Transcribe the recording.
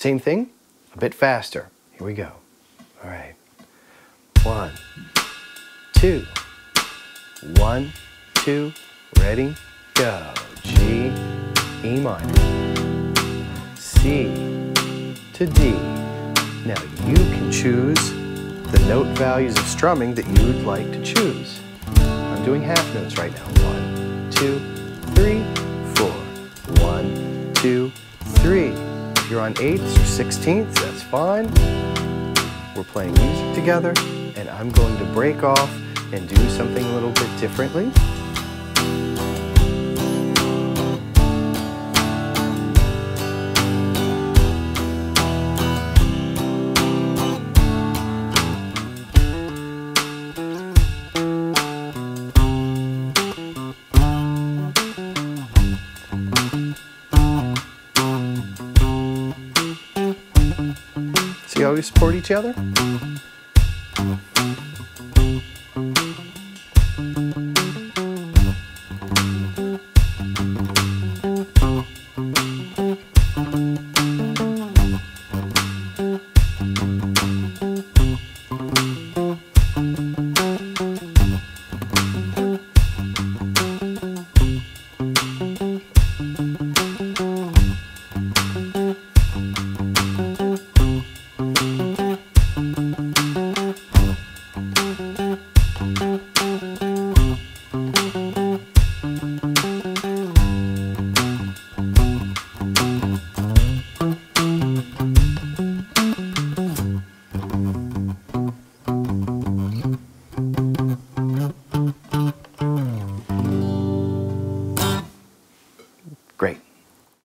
Same thing, a bit faster. Here we go. All right. 1, 2. 1, 2. Ready, go. G, E minor, C to D. Now you can choose the note values of strumming that you would like to choose. I'm doing half notes right now. 1, 2, 3, 4. 1, 2, 3. If you're on 8ths or 16ths, that's fine. We're playing music together, and I'm going to break off and do something a little bit differently. See how we support each other?